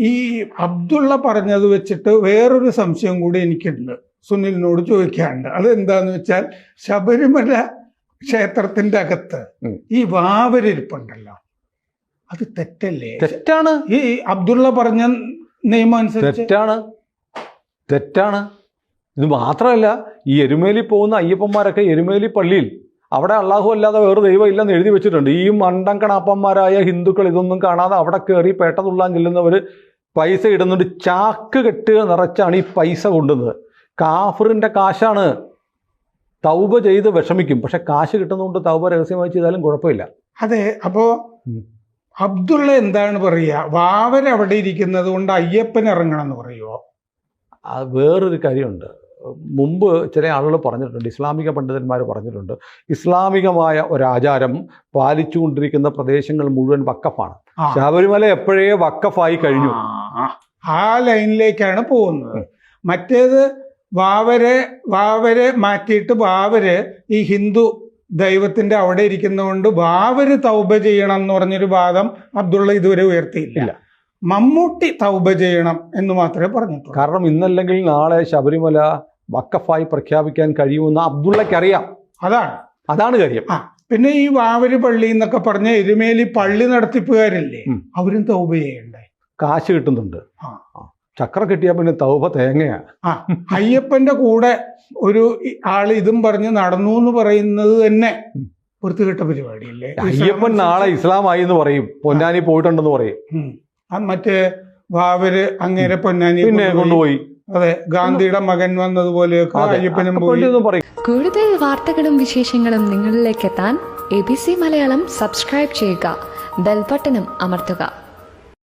ഈ അബ്ദുള്ള പറഞ്ഞത് വെച്ചിട്ട് വേറൊരു സംശയം കൂടി എനിക്കുണ്ട്, സുനിലിനോട് ചോദിക്കാറുണ്ട്. അതെന്താന്ന് വെച്ചാൽ ശബരിമല ക്ഷേത്രത്തിന്റെ അകത്ത് ഈ വാവരിപ്പുണ്ടല്ലോ, അത് തെറ്റല്ലേ? തെറ്റാണ്. ഈ അബ്ദുള്ള പറഞ്ഞ നിയമം അനുസരിച്ച് തെറ്റാണ്. ഇത് മാത്രമല്ല, ഈ എരുമേലി പോകുന്ന അയ്യപ്പന്മാരൊക്കെ എരുമേലി പള്ളിയിൽ അവിടെ അള്ളാഹു അല്ലാതെ വേറെ ദൈവം ഇല്ലെന്ന് എഴുതി വെച്ചിട്ടുണ്ട്. ഈ മണ്ടൻ കണാപ്പന്മാരായ ഹിന്ദുക്കൾ ഇതൊന്നും കാണാതെ അവിടെ കയറി പേട്ട തുള്ളാൻ ചെല്ലുന്നവർ പൈസ ഇടുന്നുണ്ട്. ചാക്ക് കെട്ടുക നിറച്ചാണ് ഈ പൈസ കൊണ്ടുവന്നത്. കാഫറിൻ്റെ കാശാണ്. തൗബ ചെയ്ത് വിഷമിക്കും, പക്ഷെ കാശ് കിട്ടുന്നതുകൊണ്ട് തൗബ രഹസ്യമായി ചെയ്താലും കുഴപ്പമില്ല. അതെ. അപ്പോ അബ്ദുള്ള എന്താണ് പറയുക, വാവരവിടെ ഇരിക്കുന്നത് കൊണ്ട് അയ്യപ്പൻ ഇറങ്ങണം എന്ന് പറയുമോ? അത് വേറൊരു കാര്യമുണ്ട്. മുമ്പ് ചില ആളുകൾ പറഞ്ഞിട്ടുണ്ട്, ഇസ്ലാമിക പണ്ഡിതന്മാർ പറഞ്ഞിട്ടുണ്ട്, ഇസ്ലാമികമായ ഒരാചാരം പാലിച്ചുകൊണ്ടിരിക്കുന്ന പ്രദേശങ്ങൾ മുഴുവൻ വക്കഫാണ്. ശബരിമല എപ്പോഴേ വക്കഫായി കഴിഞ്ഞു. ആ ലൈനിലേക്കാണ് പോകുന്നത്. മറ്റേത് വാവരെ മാറ്റിയിട്ട് വാവര് ഈ ഹിന്ദു ദൈവത്തിന്റെ അവിടെ ഇരിക്കുന്നതുകൊണ്ട് വാവര് തൗബ ചെയ്യണം എന്ന് പറഞ്ഞൊരു വാദം അബ്ദുള്ള ഇതുവരെ ഉയർത്തിയില്ല. മമ്മൂട്ടി തൗബ ചെയ്യണം എന്ന് മാത്രമേ പറഞ്ഞിട്ടുള്ളൂ. കാരണം ഇന്നല്ലെങ്കിൽ നാളെ ശബരിമല വക്കഫായി പ്രഖ്യാപിക്കാൻ കഴിയുമെന്ന് അബ്ദുള്ളക്ക് അറിയാം. അതാണ് കാര്യം. പിന്നെ ഈ വാവര് പള്ളി എന്നൊക്കെ പറഞ്ഞ എരുമേലി പള്ളി നടത്തിപ്പുകാരില്ലേ, അവരും തൗബ ചെയ്യണ്ടേ? കാശ് കിട്ടുന്നുണ്ട്. ചക്ര കിട്ടിയാൽ പിന്നെ തൗബ തേങ്ങയാ. അയ്യപ്പന്റെ കൂടെ ഒരു ആള് ഇതും പറഞ്ഞ് നടന്നു എന്ന് പറയുന്നത് തന്നെ വൃത്തികെട്ട പരിപാടിയല്ലേ? അയ്യപ്പൻ നാളെ ഇസ്ലാമായി എന്ന് പറയും, പൊന്നാനി പോയിട്ടുണ്ടെന്ന് പറയും. മറ്റേ വാവര് അങ്ങേരെ പൊന്നാനി പിന്നെ കൊണ്ടുപോയി. അതെ, ഗാന്ധിയുടെ മകൻ വന്നതുപോലെയൊക്കെ അയ്യപ്പനും പോയി. കൂടുതൽ വാർത്തകളും വിശേഷങ്ങളും നിങ്ങളിലേക്ക് എത്താൻ ABC മലയാളം സബ്സ്ക്രൈബ് ചെയ്യുക, ബെൽബട്ടനും അമർത്തുക.